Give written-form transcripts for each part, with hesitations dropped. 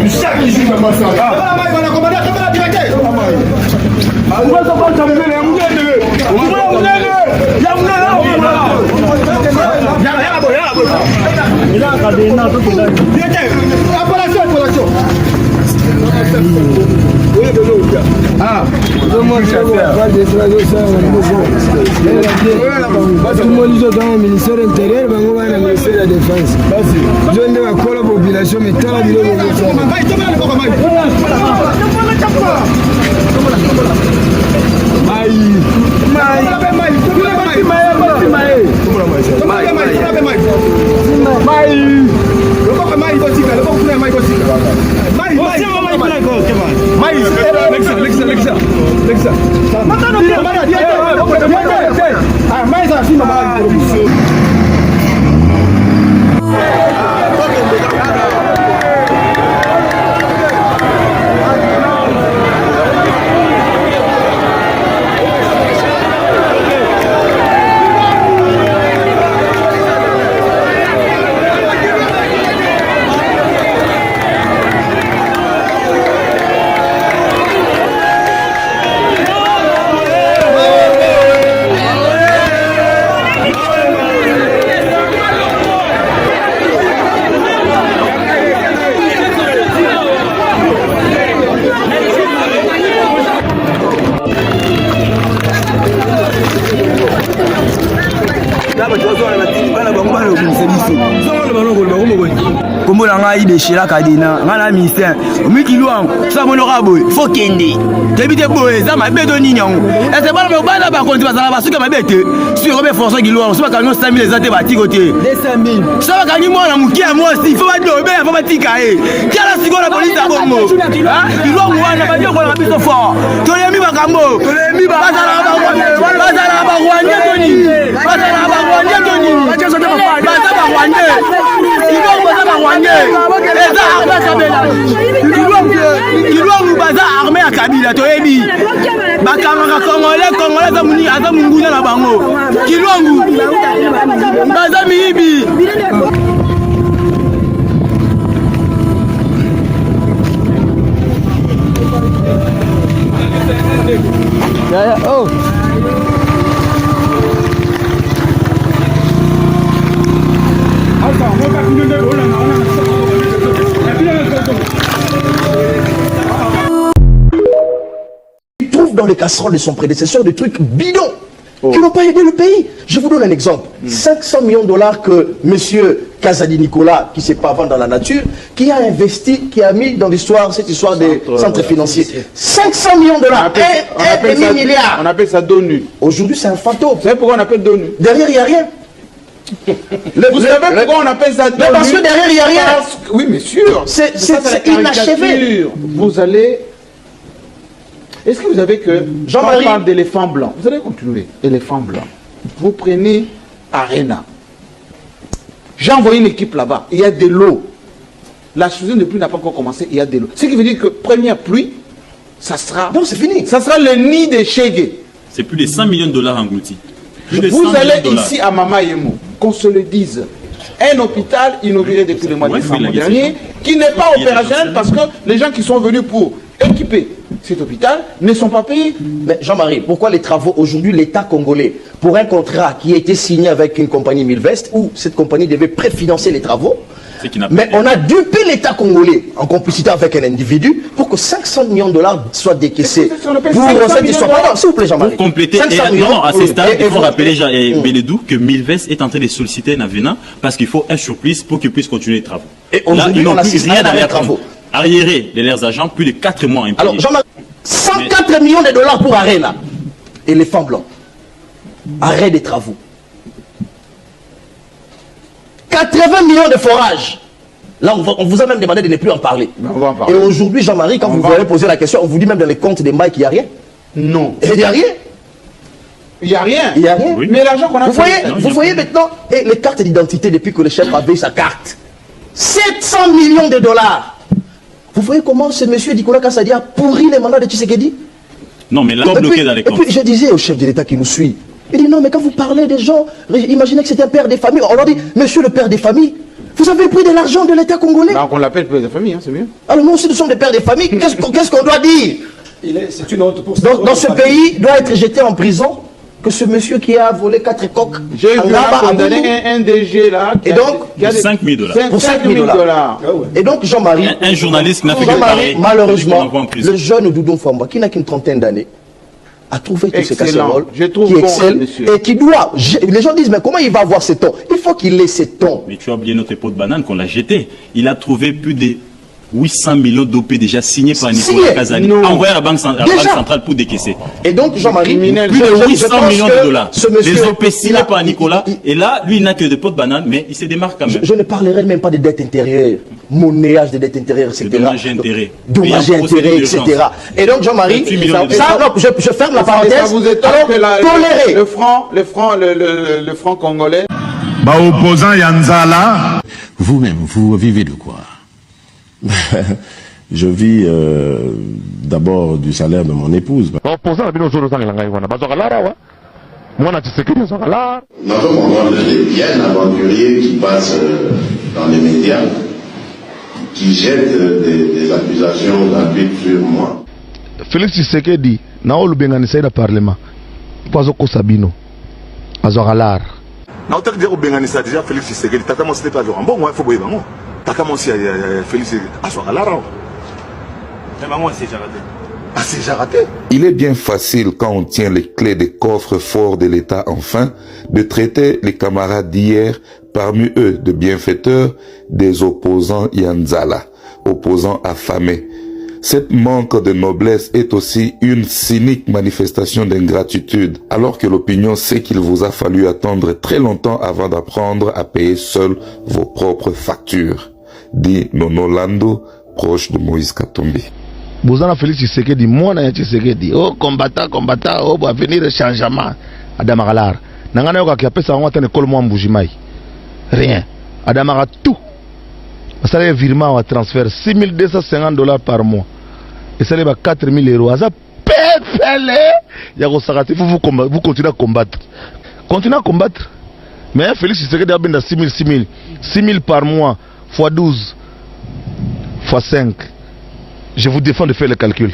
Chaque jour, je passe ça. Ah, parce que moi, je suis dans le ministère intérieur, je suis dans le ministère de la Défense. Je suis dans la population, mais tant la ville Kombo na ngai Béchela Kadena ngana ministère omiki luang ça mon rabo faut kende débité boye ça ma beto ninyang et c'est pas le bana ba konti ba sala ba suka ma bete sur robé force qui luang so ba kanyo 5000 les ate ba tikote 200000 ça ba kanyo mwana mukia moi aussi faut ba dobe faut ba tikae kala siko la police a bombo hein luang wana ba yo ko na biso fort to yemi ba kambo ba sala ba wanye toni ba sala ba wanye toni ba sala ba wanye Kilongu baza armée à Kabila toyebi bakamaka congolais za muni aza munguna na bango Kilongu baza miibi oh Il trouve dans les casseroles de son prédécesseur des trucs bidons qui n'ont pas aidé le pays. Je vous donne un exemple. 500 millions de dollars que M. Kazadi Nicolas, qui ne sait pas vendre dans la nature, qui a investi, qui a mis dans l'histoire, cette histoire des centres financiers. 500 millions de dollars, 1,5 milliard. On appelle ça d'ONU. Aujourd'hui, c'est un fantôme. Vous savez pourquoi on appelle d'ONU? Derrière, il n'y a rien. Vous savez pourquoi on appelle ça d'ONU? Mais parce que derrière, il n'y a rien. Oui, mais sûr. C'est inachevé. Vous allez... Est-ce que vous savez que Jean-Marie parle d'éléphant blanc? Vous allez continuer. Éléphant blanc. Vous prenez Arena. J'ai envoyé une équipe là-bas. Il y a de l'eau. La saison de pluie n'a pas encore commencé. Il y a de l'eau. Ce qui veut dire que première pluie, ça sera... Non, c'est fini. Ça sera le nid des Chégué. C'est plus de 100 millions de dollars engloutis. Vous allez ici à Mama Yemo, qu'on se le dise. Un hôpital inauguré depuis le mois de décembre dernier, qui n'est pas opérationnel parce que les gens qui sont venus pour équiper cet hôpital ne sont pas payés. Mais Jean-Marie, pourquoi les travaux aujourd'hui, l'État congolais, pour un contrat qui a été signé avec une compagnie Milvest, où cette compagnie devait préfinancer les travaux, mais on a dupé l'État congolais en complicité avec un individu pour que 500 millions de dollars soient décaissés. Pour cette histoire. Pardon, s'il vous plaît, Jean-Marie. Pour compléter, non, à ce stade, il faut rappeler Jean Bélédou que Milvest est en train de solliciter un avenant parce qu'il faut un surplus pour qu'il puisse continuer les travaux. Et aujourd'hui, on a rien à les travaux. Arriéré de leurs agents, plus de 4 mois impayés. Alors, Jean-Marie, 104 millions de dollars pour Arena. Éléphant blanc. Arrêt des travaux. 80 millions de forages. Là, on vous a même demandé de ne plus en parler. On va en parler. Et aujourd'hui, Jean-Marie, quand vous avez posé la question, on vous dit même dans les comptes des mailles qu'il n'y a rien. Non. Il n'y a rien. Il n'y a rien. Il n'y a rien. Oui. Mais l'argent qu'on a Vous voyez maintenant les cartes d'identité depuis que le chef avait sa carte. 700 millions de dollars. Vous voyez comment ce monsieur Nicolas Kassadi a pourri les mandats de Tshisekedi? Non, mais là, bloqué dans les comptes. Et puis je disais au chef de l'État qui nous suit, il dit non, mais quand vous parlez des gens, imaginez que c'était un père des familles. On leur dit, monsieur le père des familles, Vous avez pris de l'argent de l'État congolais. Donc on l'appelle père de famille, hein, c'est mieux. Alors nous aussi, nous sommes des pères de famille. Qu'est-ce qu'on doit dire? C'est une honte pour ça. Dans ce pays, doit être jeté en prison que ce monsieur qui a volé 4 coques. J'ai vu condamner un DG là. Et donc, $5 000. Pour 5 000 $. Et donc, Jean-Marie, Un journaliste n'a fait que Jean-Marie, parler. malheureusement, le jeune Doudou Famba, qui n'a qu'une trentaine d'années, a trouvé tous ces casseroles, Je trouve qui bon, excelle monsieur. et qui doit. Les gens disent, mais comment il va avoir ces tons? Il faut qu'il ait ces tons. Mais tu as oublié notre pot de banane qu'on l'a jeté. Il a trouvé plus de 800 millions d'OP déjà signés par Nicolas Kazadi, envoyé à la Banque centrale pour décaisser. Et donc, Jean-Marie, Plus de 800 millions de dollars. Les OP signés il a- par Nicolas. Et là, lui, il n'a que des pots de banane, mais il se démarque quand même. Je ne parlerai même pas de dettes intérieures, monnayage de dettes intérieures, etc. De dommages et intérêts. Dommages et intérêts, etc. Et donc, Jean-Marie, 28 millions de ça, non, je ferme la Ça parenthèse. vous étonne Alors, que tolérer. le franc congolais. Bah, opposant Yanzala. Vous-même, vous vivez de quoi? Je vis d'abord du salaire de mon épouse. Nous avons des bien aventuriers qui passent dans les médias, qui jettent des accusations gratuites sur moi. Félix Tshisekedi, na olubenganisa na parlement. Pazo ko Sabino. Azoralar. Na otaki dire obenganisa déjà Félix Tshisekedi, tata mo c'était pas genre bon moi faut boyer bango. Taka mo si Félix azoralar. C'est raté. Il est bien facile, quand on tient les clés des coffres forts de l'État enfin, de traiter les camarades d'hier, parmi eux de bienfaiteurs, des opposants Yanzala, opposants affamés. Cette manque de noblesse est aussi une cynique manifestation d'ingratitude, alors que l'opinion sait qu'il vous a fallu attendre très longtemps avant d'apprendre à payer seul vos propres factures, dit Nono Lando, proche de Moïse Katumbi. Bozana Félix Tshisekedi, moi na Tshisekedi, oh combattant, oh va venir changement. Adamagalar. Nangana yoka ki apesa wango tane kol mo mbujimai. Rien. Adamaga tout. Ça les virement ou transfert $6,250 par mois. Et ça les va 4 000 €. Ça pépele. Yako sakati vous continuez à combattre. Continuez à combattre. Mais Félix Tshisekedi a bien 6 000 par mois fois 12 fois 5. Je vous défends de faire le calcul.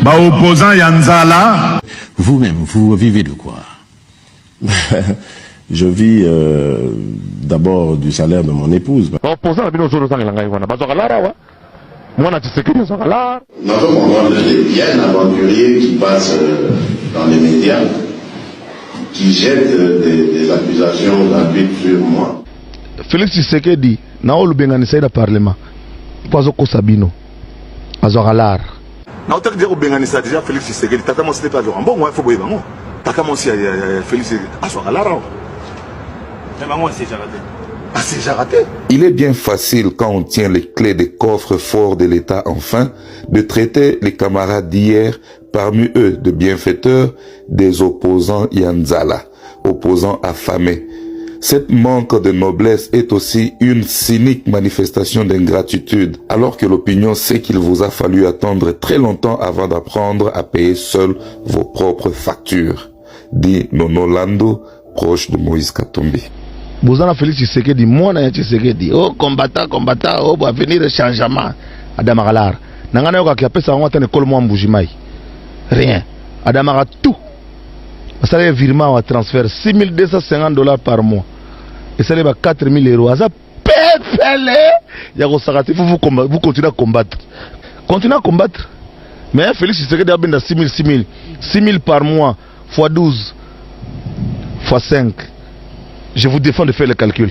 Bah, opposant Yanzala. Vous-même, vous vivez de quoi? Je vis d'abord du salaire de mon épouse. Opposant à Bino Zoro Sangalanga Iwana. Bazogalara, wa. Moi, na Tshisekedi, Zogalar. Nous avons des bien aventuriers qui passent dans les médias, qui jettent des accusations gratuites sur moi. Félix Tshisekedi, na olubenganisa na parlement. Pazo ko Sabino. Azogalar. Na otaki dire obenganisa déjà Félix Tshisekedi, tata mo c'était pas genre bon moi faut boyer bango. Taka mo si Félix azoralar. C'est raté. Il est bien facile, quand on tient les clés des coffres forts de l'État enfin, de traiter les camarades d'hier, parmi eux de bienfaiteurs, des opposants Yanzala, opposants affamés. Cette manque de noblesse est aussi une cynique manifestation d'ingratitude, alors que l'opinion sait qu'il vous a fallu attendre très longtemps avant d'apprendre à payer seul vos propres factures, dit Nono Lando, proche de Moïse Katumbi. Bozana Félix Tshisekedi, moi na Tshisekedi, oh combattant, oh va venir changement. Adamagalar. Nangana yoka ki apesa wango tane kol mo mbujimai. Rien. Adamaga tout. Ça les virement ou transfert $6,250 par mois. Et ça les va 4 000 €. Ça pépele. Yako sakati vous continuez à combattre. Continuez à combattre. Mais Félix Tshisekedi a bien 6 000 par mois fois 12 fois 5. Je vous défends de faire le calcul.